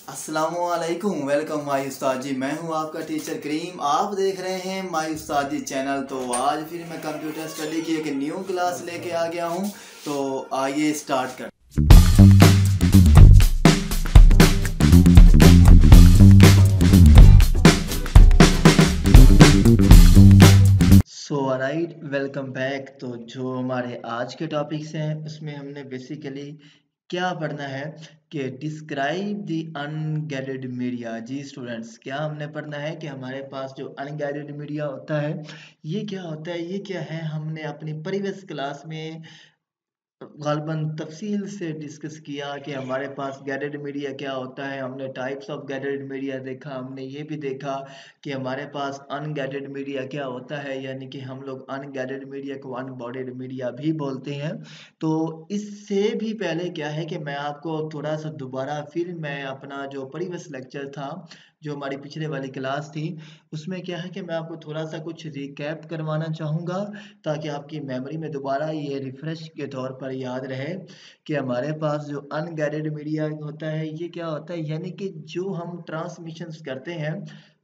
अस्सलामुअलैकुम, welcome my उस्ताद जी। मैं हूं आपका टीचर करीम। आप देख रहे हैं माई उस्ताद जी चैनल। तो आज फिर मैं कंप्यूटर स्टडी की एक न्यू क्लास लेके आ गया हूं। तो आइए स्टार्ट कर। Right, welcome back. तो जो हमारे आज के टॉपिक्स हैं उसमें हमने बेसिकली क्या पढ़ना है कि डिस्क्राइब द अनगैडेड मीडिया। जी स्टूडेंट्स, क्या हमने पढ़ना है कि हमारे पास जो अनगैडेड मीडिया होता है ये क्या होता है, ये क्या है। हमने अपनी प्रीवियस क्लास में गालबन तफसील से डिस्कस किया कि हमारे पास गैडेड मीडिया क्या होता है। हमने टाइप्स ऑफ गैडेड मीडिया देखा। हमने ये भी देखा कि हमारे पास अनगैडेड मीडिया क्या होता है, यानी कि हम लोग अनगैडेड मीडिया को अनबॉडेड मीडिया भी बोलते हैं। तो इससे भी पहले क्या है कि मैं आपको थोड़ा सा दोबारा फिर मैं अपना जो प्रीवियस लेक्चर था, जो हमारी पिछले वाली क्लास थी, उसमें क्या है कि मैं आपको थोड़ा सा कुछ रिकैप करवाना चाहूँगा ताकि आपकी मेमोरी में दोबारा ये रिफ्रेश के तौर पर याद रहे कि हमारे पास जो अनगैडेड मीडिया होता है ये क्या होता है। यानी कि जो हम ट्रांसमिशंस करते हैं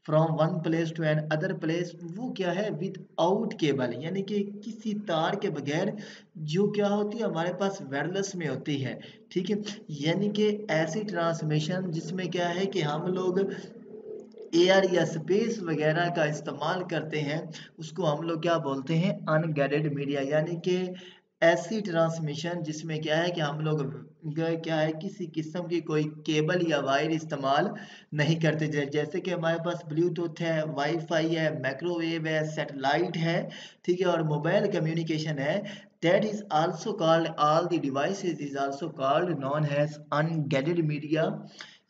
from one place to another place, वो क्या है विद आउट केबल, यानी कि किसी तार के बगैर, जो क्या होती है हमारे पास वायरलेस में होती है। ठीक है, यानी कि ऐसी ट्रांसमिशन जिसमें क्या है कि हम लोग एयर या स्पेस वगैरह का इस्तेमाल करते हैं, उसको हम लोग क्या बोलते हैं, अनगैडेड मीडिया। यानी कि ऐसी ट्रांसमिशन जिसमें क्या है कि हम लोग क्या है किसी किस्म की कोई केबल या वायर इस्तेमाल नहीं करते। जैसे कि हमारे पास ब्लूटूथ है, वाईफाई है, माइक्रोवेव है, सैटेलाइट है, ठीक है, और मोबाइल कम्युनिकेशन है। That is also called, all the devices is also called known as unguided media,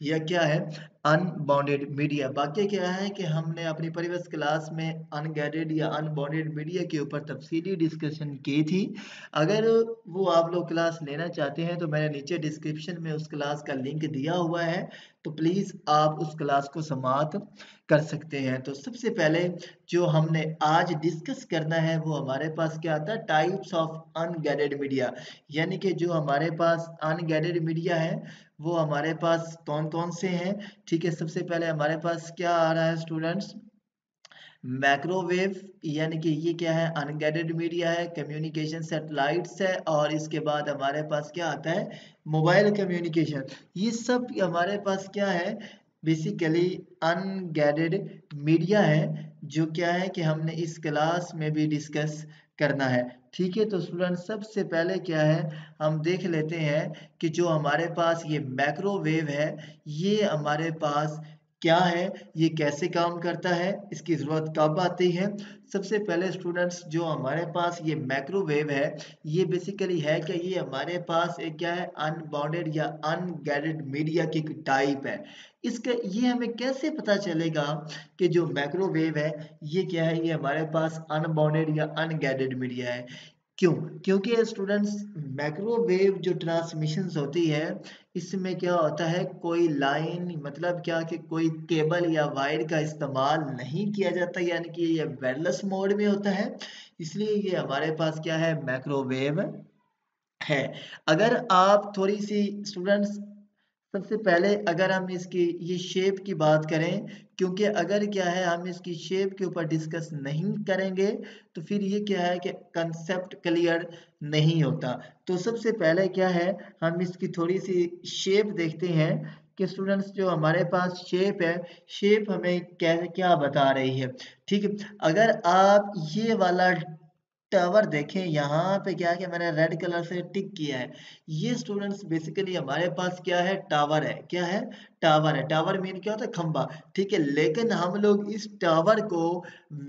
या क्या है, अनबाउंडेड मीडिया। बाकी क्या है कि हमने अपनी प्रीवियस क्लास में अनगैडेड या अनबाउंडेड मीडिया के ऊपर तफसीली डिस्कशन की थी। अगर वो आप लोग क्लास लेना चाहते हैं तो मैंने नीचे डिस्क्रिप्शन में उस क्लास का लिंक दिया हुआ है, तो प्लीज़ आप उस क्लास को समाप्त कर सकते हैं। तो सबसे पहले जो हमने आज डिस्कस करना है वो हमारे पास क्या आता है, टाइप्स ऑफ अनगैडेड मीडिया। यानी कि जो हमारे पास अनगैडेड मीडिया है वो हमारे पास कौन कौन से हैं। ठीक है, सबसे पहले हमारे पास क्या आ रहा है स्टूडेंट्स, माइक्रोवेव, यानी कि ये क्या है, अनगैडेड मीडिया है। कम्युनिकेशन सैटेलाइट्स है, और इसके बाद हमारे पास क्या आता है, मोबाइल कम्युनिकेशन। ये सब हमारे पास क्या है, बेसिकली अनगैडेड मीडिया है, जो क्या है कि हमने इस क्लास में भी डिस्कस करना है। ठीक है, तो स्टूडेंट सबसे पहले क्या है, हम देख लेते हैं कि जो हमारे पास ये माइक्रोवेव है ये हमारे पास क्या है, ये कैसे काम करता है, इसकी ज़रूरत कब आती है। सबसे पहले स्टूडेंट्स जो हमारे पास ये माइक्रोवेव है ये बेसिकली है कि ये हमारे पास एक क्या है, अनबाउंडेड या अनगैडेड मीडिया की टाइप है। इसका ये हमें कैसे पता चलेगा कि जो माइक्रोवेव है ये क्या है, ये हमारे पास अनबाउंडेड या अनगैडेड मीडिया है। क्यों? क्योंकि स्टूडेंट्स माइक्रोवेव जो ट्रांसमिशंस होती है इसमें क्या होता है, कोई लाइन, मतलब क्या कि कोई केबल या वायर का इस्तेमाल नहीं किया जाता, यानी कि ये वायरलेस मोड में होता है, इसलिए ये हमारे पास क्या है, माइक्रोवेव है। अगर आप थोड़ी सी स्टूडेंट्स, सबसे पहले अगर हम इसकी ये शेप की बात करें, क्योंकि अगर क्या है हम इसकी शेप के ऊपर डिस्कस नहीं करेंगे तो फिर ये क्या है कि कंसेप्ट क्लियर नहीं होता। तो सबसे पहले क्या है, हम इसकी थोड़ी सी शेप देखते हैं कि स्टूडेंट्स जो हमारे पास शेप है, शेप हमें क्या क्या बता रही है। ठीक है, अगर आप ये वाला टावर देखें, यहाँ पे क्या है कि मैंने रेड कलर से टिक किया है, ये स्टूडेंट्स बेसिकली हमारे पास क्या है, टावर है। क्या है, टावर है। टावर मीन क्या होता है, खंबा। ठीक है, लेकिन हम लोग इस टावर को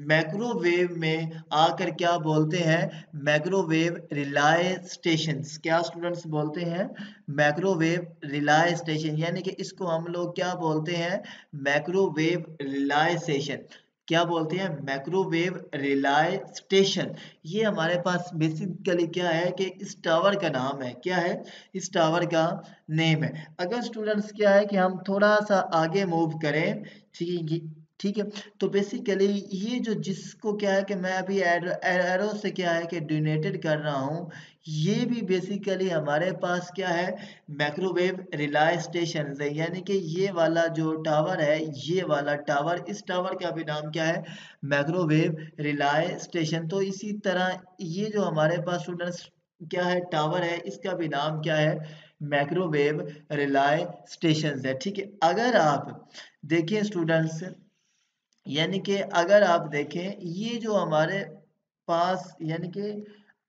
माइक्रोवेव में आकर क्या बोलते हैं, माइक्रोवेव रिलाय स्टेशन। क्या स्टूडेंट्स बोलते हैं, माइक्रोवेव रिलाय स्टेशन, यानी कि इसको हम लोग क्या बोलते हैं, माइक्रोवेव रिलाय स्टेशन। क्या बोलते हैं, माइक्रोवेव रिलाय स्टेशन। ये हमारे पास बेसिकली क्या है कि इस टावर का नाम है। क्या है, इस टावर का नेम है। अगर स्टूडेंट्स क्या है कि हम थोड़ा सा आगे मूव करें, ठीक है, ठीक है। तो बेसिकली ये जो जिसको क्या है कि मैं अभी एरो से क्या है कि डिनोटेड कर रहा हूँ, ये भी बेसिकली हमारे पास क्या है, माइक्रोवेव रिले स्टेशन है। यानी कि ये वाला जो टावर है, ये वाला टावर, इस टावर का भी नाम क्या है, माइक्रोवेव रिले स्टेशन। तो इसी तरह ये जो हमारे पास स्टूडेंट्स क्या है टावर है, इसका भी नाम क्या है, माइक्रोवेव रिले स्टेशन है। ठीक है। अगर आप देखिए स्टूडेंट्स, यानी कि अगर आप देखें ये जो हमारे पास, यानी कि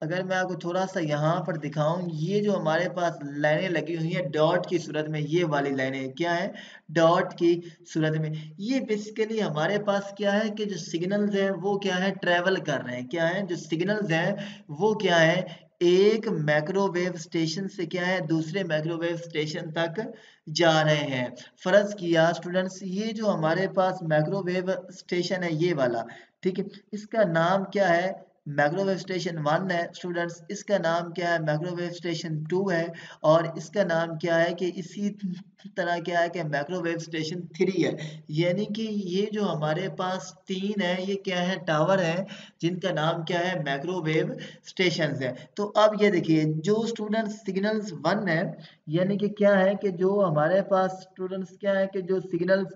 अगर मैं आपको थोड़ा सा यहाँ पर दिखाऊं, ये जो हमारे पास लाइनें लगी हुई हैं डॉट की सूरत में, ये वाली लाइनें क्या है, डॉट की सूरत में, ये बेसिकली हमारे पास क्या है कि जो सिग्नल्स हैं वो क्या है, ट्रेवल कर रहे हैं। क्या है, जो सिग्नल्स हैं वो क्या है, एक माइक्रोवेव स्टेशन से क्या है दूसरे माइक्रोवेव स्टेशन तक जा रहे हैं। फर्ज किया स्टूडेंट्स, ये जो हमारे पास माइक्रोवेव स्टेशन है ये वाला, ठीक है, इसका नाम क्या है, माइक्रोवेव स्टेशन 1 है स्टूडेंट्स, इसका नाम क्या है, माइक्रोवेव स्टेशन 2 है, और इसका नाम क्या है कि इसी तरह क्या है कि माइक्रोवेव स्टेशन 3 है। यानी कि ये जो हमारे पास 3 है, ये क्या है, टावर है, जिनका नाम क्या है, माइक्रोवेव स्टेशन है। तो अब ये देखिए जो स्टूडेंट सिग्नल्स 1 है, यानी कि क्या है कि जो हमारे पास स्टूडेंट्स क्या है कि जो सिग्नल्स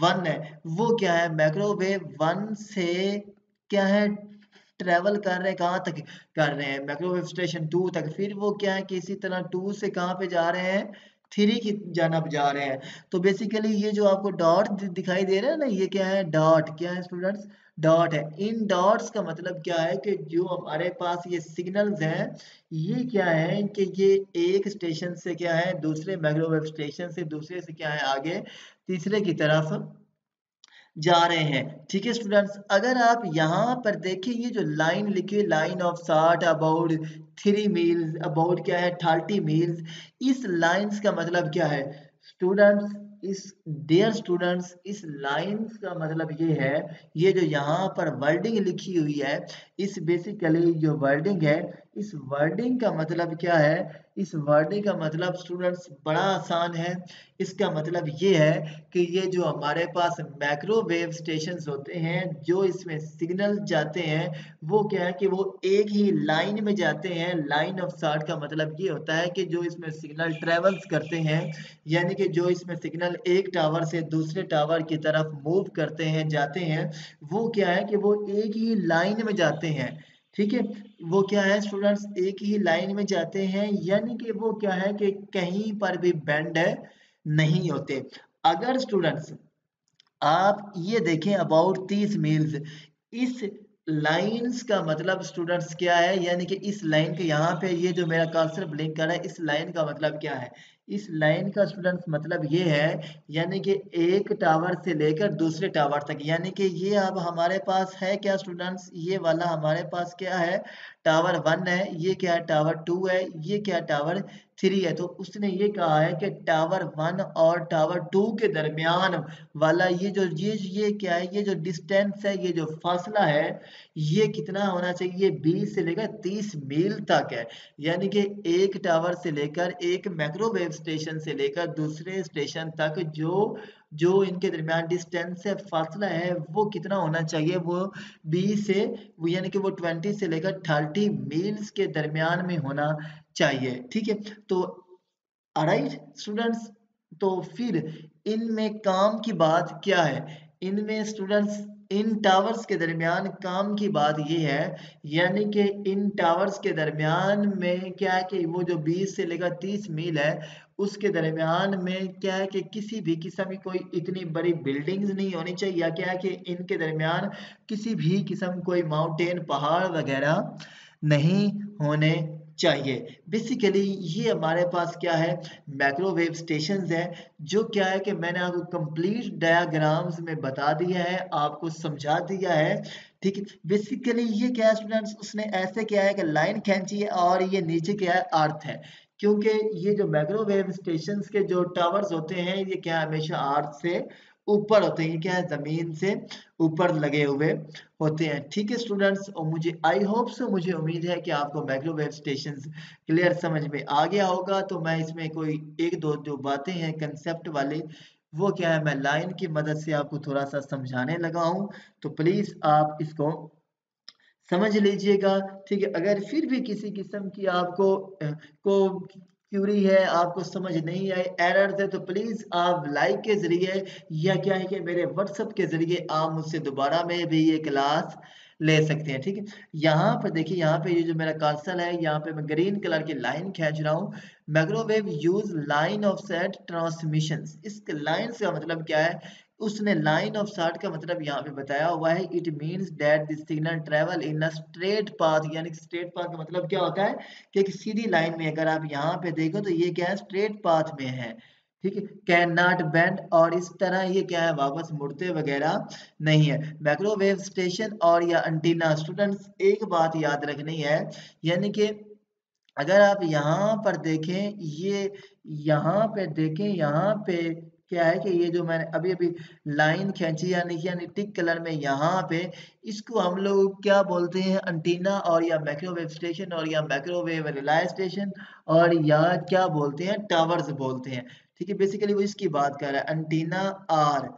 1 है वो क्या है, माइक्रोवेव 1 से क्या है ट्रेवल कर रहे हैं, कहाँ तक कर रहे हैं, माइक्रोवेव स्टेशन 2 तक। फिर वो क्या है कि इसी तरह 2 से कहाँ पे जा रहे हैं, 3 की जानब जा रहे हैं। तो बेसिकली ये जो आपको डॉट दिखाई दे रहा है ना, ये क्या है, डॉट, क्या है स्टूडेंट्स, डॉट है। इन डॉट्स का मतलब क्या है कि जो हमारे पास ये सिग्नल्स हैं, ये क्या है कि ये एक स्टेशन से क्या है दूसरे माइक्रोवेव स्टेशन से, दूसरे से क्या है आगे तीसरे की तरफ जा रहे हैं। ठीक है स्टूडेंट्स, अगर आप यहाँ पर देखें ये जो लाइन लिखी है, लाइन ऑफ साठ अबाउट 3 मील्स, अबाउट क्या है 30 मील्स, इस लाइन्स का मतलब क्या है स्टूडेंट्स, इस डियर स्टूडेंट्स, इस लाइन्स का मतलब ये है, ये जो यहाँ पर वर्डिंग लिखी हुई है, इस बेसिकली जो वर्डिंग है, इस वर्डिंग का मतलब क्या है, इस वर्डिंग का मतलब स्टूडेंट्स बड़ा आसान है। इसका मतलब ये है कि ये जो हमारे पास माइक्रोवेव स्टेशंस होते हैं, जो इसमें सिग्नल जाते हैं, वो क्या है कि वो एक ही लाइन में जाते हैं। लाइन ऑफ साठ का मतलब ये होता है कि जो इसमें सिग्नल ट्रेवल्स करते हैं, यानी कि जो इसमें सिग्नल एक टावर से दूसरे टावर की तरफ मूव करते हैं, जाते हैं, वो क्या है कि वो एक ही लाइन में जाते हैं। ठीक है, वो क्या है स्टूडेंट्स, एक ही लाइन में जाते हैं, यानी कि वो क्या है कि कहीं पर भी बेंड है नहीं होते। अगर स्टूडेंट्स आप ये देखें अबाउट 30 मील्स, इस लाइंस का मतलब स्टूडेंट्स क्या है, यानी कि इस लाइन के यहाँ पे ये जो मेरा कर्सर ब्लिंक कर रहा है, इस लाइन का मतलब क्या है, इस लाइन का स्टूडेंट्स मतलब ये है, यानी कि एक टावर से लेकर दूसरे टावर तक, यानी कि ये अब हमारे पास है क्या स्टूडेंट्स, ये वाला हमारे पास क्या है, टावर 1 है, ये क्या है, टावर 2 है, ये क्या, टावर 3 है। तो उसने ये कहा है कि टावर 1 और टावर 2 के दरमियान वाला ये क्या है, ये जो डिस्टेंस है, ये जो फासला है, ये कितना होना चाहिए, 20 से लेकर 30 मील तक है। यानी कि एक टावर से लेकर, एक माइक्रोवेव स्टेशन से लेकर दूसरे स्टेशन तक जो जो इनके दरमियान डिस्टेंस है, फासला है, वो कितना होना चाहिए, वो 20 से, वो यानी कि वो 20 से लेकर 30 मील्स के दरमियान में होना चाहिए। ठीक है। तो ऑलराइट स्टूडेंट्स, तो फिर इनमें काम की बात क्या है, इनमें स्टूडेंट्स इन टावर्स के दरमियान काम की बात ये है, यानी कि इन टावर्स के दरमियान में क्या है कि वो जो 20 से लेकर 30 मील है, उसके दरमियान में क्या है कि किसी भी किस्म की कोई इतनी बड़ी बिल्डिंग्स नहीं होनी चाहिए, या क्या है कि इनके दरमियान किसी भी किस्म कोई माउंटेन पहाड़ वगैरह नहीं होने चाहिए। बेसिकली ये हमारे पास क्या है, माइक्रोवेव स्टेशंस है, जो क्या है कि मैंने आपको कंप्लीट डायग्राम्स में बता दिया है, आपको समझा दिया है। ठीक है, बेसिकली ये क्या है स्टूडेंट्स, उसने ऐसे किया है कि लाइन खींची है और ये नीचे क्या है, अर्थ है, क्योंकि ये जो माइक्रोवेव स्टेशंस के जो टावर्स होते हैं, ये क्या है, हमेशा अर्थ से ऊपर होते हैं, ये क्या है, जमीन से ऊपर लगे हुए होते हैं। ठीक है स्टूडेंट्स, और मुझे आई होप सो, मुझे उम्मीद है कि आपको माइक्रोवेव स्टेशंस क्लियर समझ में आ गया होगा। तो मैं इसमें कोई एक दो जो बातें हैं कंसेप्ट वाले, वो क्या है मैं लाइन की मदद से आपको थोड़ा सा समझाने लगा हूँ, तो प्लीज आप इसको समझ लीजिएगा। ठीक है, अगर फिर भी किसी किस्म की आपको को क्यूरी है, आपको समझ नहीं आए, एरर है, तो प्लीज आप लाइक के जरिए या क्या है कि मेरे व्हाट्सएप के जरिए आप मुझसे दोबारा में भी ये क्लास ले सकते हैं। ठीक है, यहाँ पर देखिए, यहाँ पे ये जो मेरा कर्सर है, यहाँ पे मैं ग्रीन कलर की लाइन खींच रहा हूँ। Microwave use line of site transmission. इस लाइन का मतलब क्या है, उसने लाइन ऑफ साइट का मतलब यहाँ पे बताया हुआ है। It means that the signal travel in a straight path, यानी स्ट्रेट पाथ का मतलब क्या होता है कि एक सीधी लाइन में, अगर आप यहाँ पे देखो तो ये क्या है, स्ट्रेट पाथ में है। ठीक है, कैन नॉट बेंड, और इस तरह ये क्या है, वापस मुड़ते वगैरह नहीं है। माइक्रोवेव स्टेशन और या एंटीना, स्टूडेंट्स एक बात याद रखनी है, यानी कि अगर आप यहाँ पर देखें, ये यहाँ पे देखें, यहाँ पे क्या है कि ये जो मैंने अभी अभी लाइन खींची, यानी टिक कलर में यहाँ पे, इसको हम लोग क्या बोलते हैं, एंटीना और या माइक्रोवेव स्टेशन और या माइक्रोवेव रिले स्टेशन और या क्या बोलते हैं, टावर्स बोलते हैं। ठीक है, बेसिकली वो इसकी बात कर रहा है। Antenna are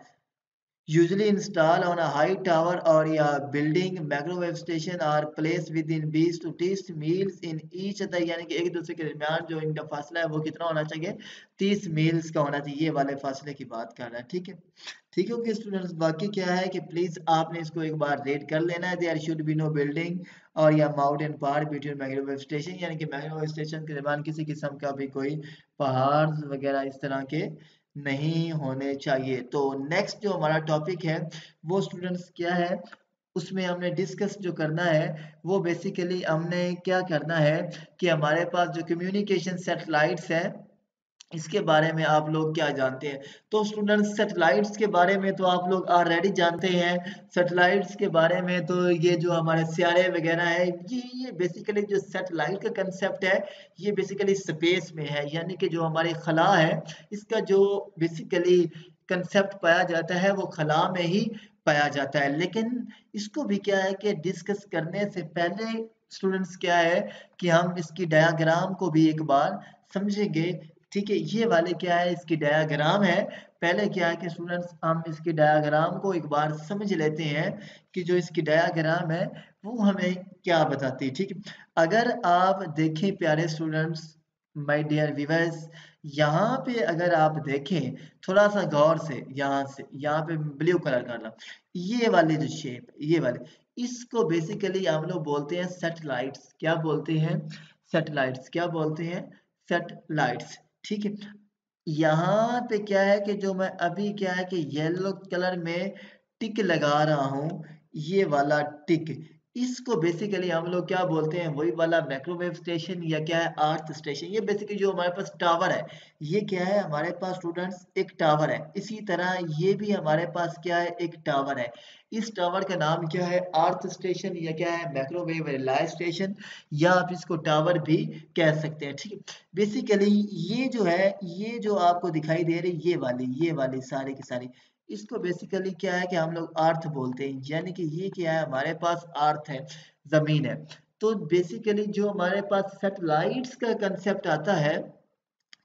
usually installed on a high tower or a building. Microwave station are placed within 20 to 30 meals in each other, यानी कि एक दूसरे के दरमियान जो इनका फासला है वो कितना होना चाहिए, 30 मील्स का होना चाहिए। ये वाले फासले की बात कर रहा है। ठीक है, ठीक है, ओके स्टूडेंट्स, बाकी क्या है कि प्लीज आपने इसको एक बार रेड कर लेना है। There should be no building और या माउंटेन पहाड़ बिटवीन माइक्रोवेव स्टेशन, यानी कि माइक्रोवेव स्टेशन के दरमियान किसी किस्म का भी कोई पहाड़ वगैरह इस तरह के नहीं होने चाहिए। तो नेक्स्ट जो हमारा टॉपिक है वो स्टूडेंट्स क्या है, उसमें हमने डिस्कस जो करना है वो बेसिकली हमने क्या करना है कि हमारे पास जो कम्युनिकेशन सैटेलाइट्स है, इसके बारे में आप लोग क्या जानते हैं। तो स्टूडेंट्स सैटेलाइट्स के बारे में तो आप लोग ऑलरेडी जानते हैं। सैटेलाइट्स के बारे में तो ये जो हमारे सियारे वगैरह है, ये बेसिकली जो सैटेलाइट का कंसेप्ट है, ये बेसिकली स्पेस में है, यानी कि जो हमारी खला है, इसका जो बेसिकली कंसेप्ट पाया जाता है वो खला में ही पाया जाता है। लेकिन इसको भी क्या है कि डिस्कस करने से पहले स्टूडेंट्स क्या है कि हम इसकी डायग्राम को भी एक बार समझेंगे। ठीक है, ये वाले क्या है, इसकी डायग्राम है। पहले क्या है कि स्टूडेंट्स हम इसकी डायग्राम को एक बार समझ लेते हैं कि जो इसकी डायग्राम है वो हमें क्या बताती है। ठीक है, अगर आप देखें प्यारे स्टूडेंट्स, माय डियर व्यूअर्स, यहाँ पे अगर आप देखें थोड़ा सा गौर से, यहाँ से यहाँ पे ब्लू कलर करना, ये वाले जो शेप, ये वाले, इसको बेसिकली हम लोग बोलते हैं सैटेलाइट्स। क्या बोलते हैं, सैटेलाइट्स। क्या बोलते हैं, सैटेलाइट्स। ठीक है, यहाँ पे क्या है कि जो मैं अभी क्या है कि येलो कलर में टिक लगा रहा हूँ, ये वाला टिक, इसको बेसिकली हम लोग क्या बोलते हैं, वही वाला माइक्रोवेव स्टेशन या क्या है, अर्थ स्टेशन। ये बेसिकली जो हमारे पास टावर है, ये क्या है हमारे पास स्टूडेंट्स, एक टावर है। इसी तरह ये भी हमारे पास क्या है, एक टावर है। इस टावर का नाम क्या है, अर्थ स्टेशन या क्या है, माइक्रोवेव रिले स्टेशन, या आप इसको टावर भी कह सकते हैं। ठीक है, बेसिकली ये जो है, ये जो आपको दिखाई दे रही, ये वाली सारी की सारी, इसको बेसिकली क्या है कि हम लोग अर्थ बोलते हैं, यानी कि ये क्या है, हमारे पास अर्थ है, जमीन है। तो बेसिकली जो हमारे पास सैटेलाइट्स का कंसेप्ट आता है,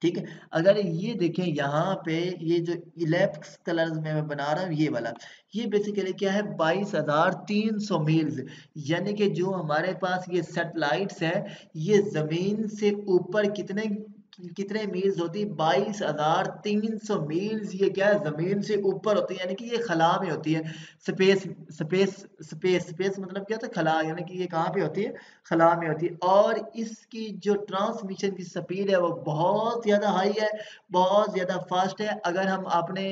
ठीक है, अगर ये देखें यहाँ पे, ये जो इलेप्स कलर्स में मैं बना रहा हूँ, ये वाला, ये बेसिकली क्या है, 22,300 मील्स, यानी कि जो हमारे पास ये सैटेलाइट्स है, ये जमीन से ऊपर कितने कितने मील्स होती है, 22,300 मील्स, ये क्या है, जमीन से ऊपर होती है, यानी कि ये खला में होती है। स्पेस स्पेस स्पेस मतलब क्या होता है, खला, यानी कि ये कहाँ पे होती है, खला में होती है। और इसकी जो ट्रांसमिशन की स्पीड है वो बहुत ज़्यादा हाई है, बहुत ज़्यादा फास्ट है। अगर हम अपने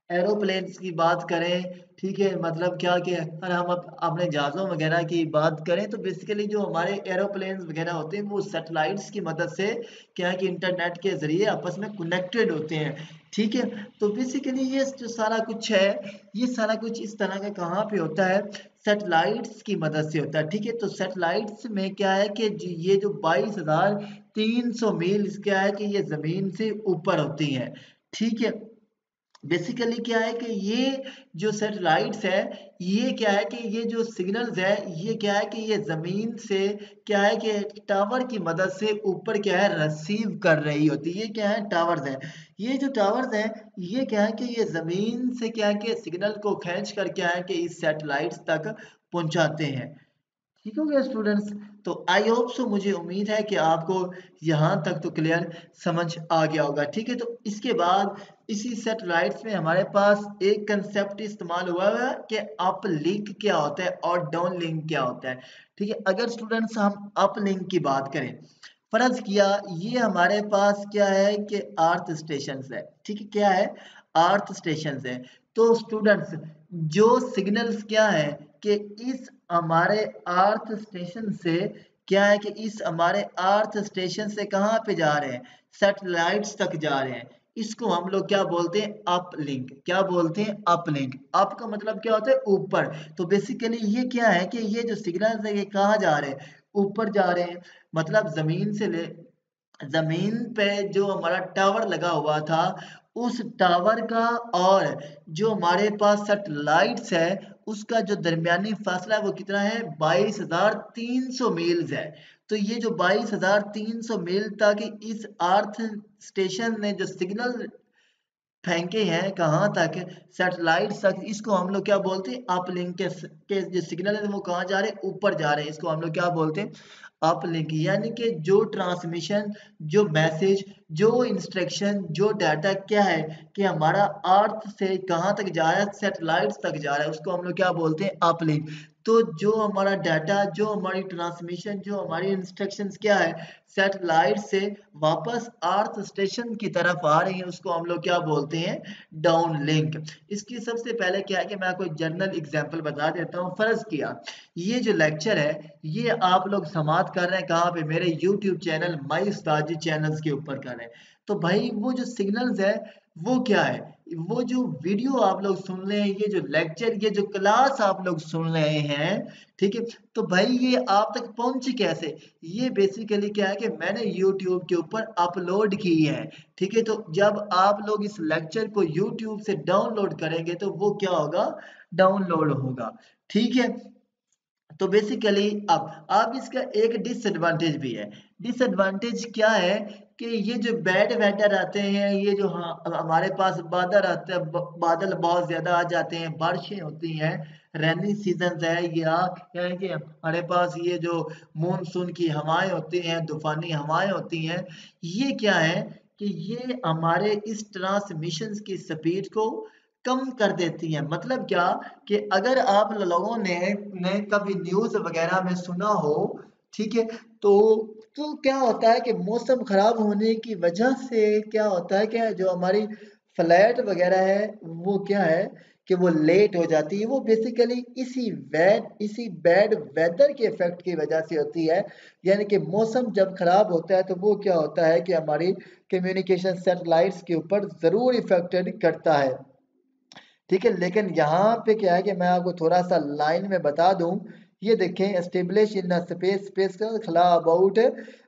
एरोप्लेन्स की बात करें, ठीक है, मतलब क्या कि अगर हम अपने जहाज़ों वगैरह की बात करें, तो बेसिकली जो हमारे एरोप्लेन्स वगैरह होते हैं वो सैटेलाइट्स की मदद से क्या है कि इंटरनेट के ज़रिए आपस में कनेक्टेड होते हैं। ठीक है, तो बेसिकली ये जो सारा कुछ है, ये सारा कुछ इस तरह का कहाँ पे होता है, सैटेलाइट्स की मदद से होता है। ठीक है, तो सैटेलाइट्स में क्या है कि ये जो 22,300 मील क्या है कि ये ज़मीन से ऊपर होती हैं। ठीक है, बेसिकली क्या है कि ये जो सैटेलाइट्स है, ये क्या है कि ये जो सिग्नल्स है, ये क्या है कि ये ज़मीन से क्या है कि टावर की मदद से ऊपर क्या है रिसीव कर रही होती है। ये क्या है टावर्स हैं। ये जो टावर्स हैं, ये क्या है कि ये ज़मीन से क्या है कि सिग्नल को खींच कर क्या है कि इस सैटेलाइट्स तक पहुँचाते हैं। ठीक हो गया स्टूडेंट्स। तो आई होप सो, मुझे उम्मीद है कि आपको यहाँ तक तो क्लियर समझ आ गया होगा। ठीक है, तो इसके बाद इसी सैटेलाइट्स में हमारे पास एक कंसेप्ट इस्तेमाल हुआ है कि अप लिंक क्या होता है और डाउन लिंक क्या होता है। ठीक है, अगर स्टूडेंट्स हम अप लिंक की बात करें, फर्ज किया ये हमारे पास क्या है कि अर्थ स्टेशन है। ठीक है, क्या है? अर्थ स्टेशन है। तो स्टूडेंट्स, जो सिग्नल्स क्या है कि इस हमारे अर्थ स्टेशन से क्या है कि इस हमारे अर्थ स्टेशन से कहाँ पे जा रहे हैं? सैटेलाइट्स तक जा रहे हैं। इसको हम लोग क्या बोलते हैं? Up link. क्या बोलते हैं? Up link. अप का मतलब क्या होता है? ऊपर। तो बेसिकली ये क्या है कि ये जो सिग्नल्स है ये कहाँ जा रहे हैं? ऊपर जा रहे हैं। मतलब जमीन पे जो हमारा टावर लगा हुआ था, उस टावर का और जो हमारे पास सैटेलाइट्स है, उसका जो दरमियानी फासला है वो कितना है? 22,300 मील्स है। तो ये जो 22,300 मील तक इस अर्थ स्टेशन ने जो सिग्नल फेंके हैं कहाँ तक? सैटेलाइट तक। इसको हम लोग क्या बोलते हैं? अपलिंक के जो सिग्नल है वो कहाँ जा रहे हैं? ऊपर जा रहे हैं। इसको हम लोग क्या बोलते हैं? अपलिंक। यानी कि जो ट्रांसमिशन, जो मैसेज, जो इंस्ट्रक्शन, जो डाटा क्या है कि हमारा अर्थ से कहाँ तक जा रहा है? सैटेलाइट्स तक जा रहा है, उसको हम लोग क्या बोलते हैं? अपलिंक। तो जो हमारा डाटा, जो हमारी ट्रांसमिशन, जो हमारी इंस्ट्रक्शंस क्या है, सैटेलाइट से वापस अर्थ स्टेशन की तरफ आ रही है, उसको हम लोग क्या बोलते हैं? Down link. इसकी सबसे पहले क्या है कि मैं आपको एक जनरल एग्जांपल बता देता हूँ। फर्ज किया ये जो लेक्चर है, ये आप लोग समाप्त कर रहे हैं कहाँ पे? मेरे YouTube channel my Ustad ji channels के ऊपर कर रहे हैं। तो भाई वो जो सिग्नल्स है वो क्या है? वो जो वीडियो आप लोग सुन रहे हैं, ये जो लेक्चर, ये जो क्लास आप लोग सुन रहे हैं, ठीक है, तो भाई ये आप तक पहुंची कैसे? ये बेसिकली क्या है कि मैंने यूट्यूब के ऊपर अपलोड की है। ठीक है, तो जब आप लोग इस लेक्चर को यूट्यूब से डाउनलोड करेंगे तो वो क्या होगा? डाउनलोड होगा। ठीक है, तो बेसिकली अब इसका एक डिसएडवांटेज भी है। डिसएडवांटेज क्या है कि ये जो बैड वेदर आते हैं, ये जो हमारे पास बादल आते हैं, बादल बहुत ज्यादा आ जाते हैं, बारिशें होती हैं, रेनी सीजन है, या क्या है कि हमारे पास ये जो मानसून की हवाएं होती हैं, तूफानी हवाएं होती हैं, ये क्या है कि ये हमारे इस ट्रांसमिशन की स्पीड को कम कर देती हैं। मतलब क्या कि अगर आप लोगों ने कभी न्यूज़ वगैरह में सुना हो, ठीक है, तो क्या होता है कि मौसम खराब होने की वजह से क्या होता है कि जो हमारी फ्लाइट वगैरह है वो क्या है कि वो लेट हो जाती है। वो बेसिकली इसी बैड वेदर के इफेक्ट की वजह से होती है। यानी कि मौसम जब खराब होता है तो वो क्या होता है कि हमारी कम्युनिकेशन सैटेलाइट्स के ऊपर ज़रूर इफेक्टेड करता है। ठीक है, लेकिन यहाँ पे क्या है कि मैं आपको थोड़ा सा लाइन में बता दूं। ये देखें, एस्टेब्लिश इन स्पेस, स्पेस का खला अबाउट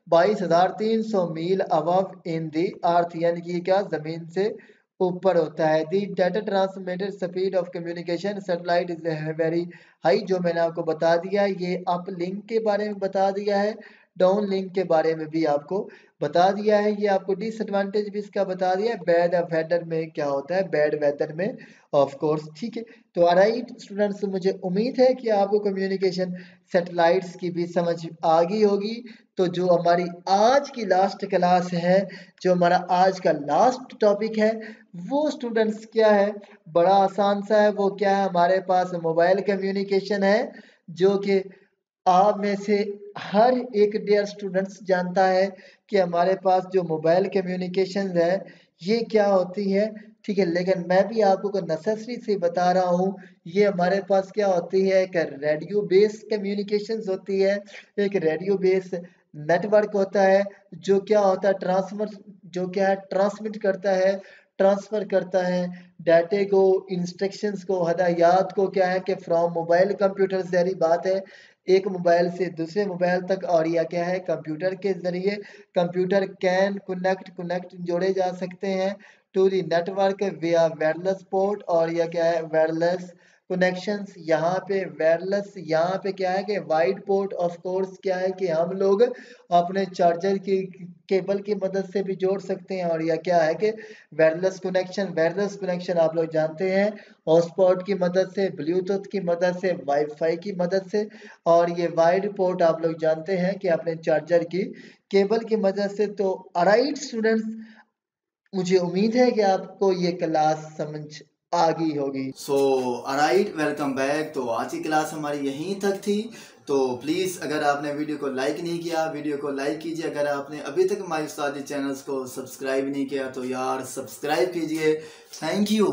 22,300 मील अबव इन दी अर्थ, यानी कि ये क्या जमीन से ऊपर होता है। The data transmitted speed of communication satellite is very high, जो मैंने आपको बता दिया है। ये अप लिंक के बारे में बता दिया है, डाउन लिंक के बारे में भी आपको बता दिया है। ये आपको डिसएडवांटेज भी इसका बता दिया है। बैड वेदर में क्या होता है? बैड वेदर में ऑफ कोर्स। ठीक है, तो ऑलराइट स्टूडेंट्स, मुझे उम्मीद है कि आपको कम्युनिकेशन सैटेलाइट्स की भी समझ आ गई होगी। तो जो हमारी आज की लास्ट क्लास है, जो हमारा आज का लास्ट टॉपिक है, वो स्टूडेंट्स क्या है? बड़ा आसान सा है। वो क्या है? हमारे पास मोबाइल कम्युनिकेशन है, जो कि आप में से हर एक डियर स्टूडेंट्स जानता है कि हमारे पास जो मोबाइल कम्युनिकेशन है ये क्या होती है। ठीक है, लेकिन मैं भी आपको को नेसेसरी से बता रहा हूँ। ये हमारे पास क्या होती है? एक रेडियो बेस्ड कम्युनिकेशंस होती है। एक रेडियो बेस्ड नेटवर्क होता है, जो क्या होता है? जो क्या है? ट्रांसमिट करता है, ट्रांसफर करता है डाटे को, इंस्ट्रक्शंस को, हदायत को। क्या है कि फ्रॉम मोबाइल कंप्यूटर, जहरी बात है, एक मोबाइल से दूसरे मोबाइल तक। और यह क्या है? कंप्यूटर के जरिए। कंप्यूटर कैन कनेक्ट जोड़े जा सकते हैं टू द नेटवर्क विया वायरलेस पोर्ट, और यह क्या है वायरलेस कनेक्शंस। यहाँ पे वायरलेस, यहाँ पे क्या है कि वाइड पोर्ट ऑफ कोर्स क्या है कि हम लोग अपने चार्जर की केबल की मदद से भी जोड़ सकते हैं। और यह क्या है कि वायरलेस कनेक्शन आप लोग जानते हैं हॉटस्पॉट की मदद से, ब्लूटूथ की मदद से, वाईफाई की मदद से, और ये वाइड पोर्ट आप लोग जानते हैं कि अपने चार्जर की केबल की मदद से। तो ऑलराइट स्टूडेंट्स, मुझे उम्मीद है कि आपको ये क्लास समझ आ गई होगी। So alright, welcome back. तो आज की क्लास हमारी यहीं तक थी। तो प्लीज़ अगर आपने वीडियो को लाइक नहीं किया, वीडियो को लाइक कीजिए। अगर आपने अभी तक माई उस्तादी चैनल्स को सब्सक्राइब नहीं किया तो यार सब्सक्राइब कीजिए। Thank you.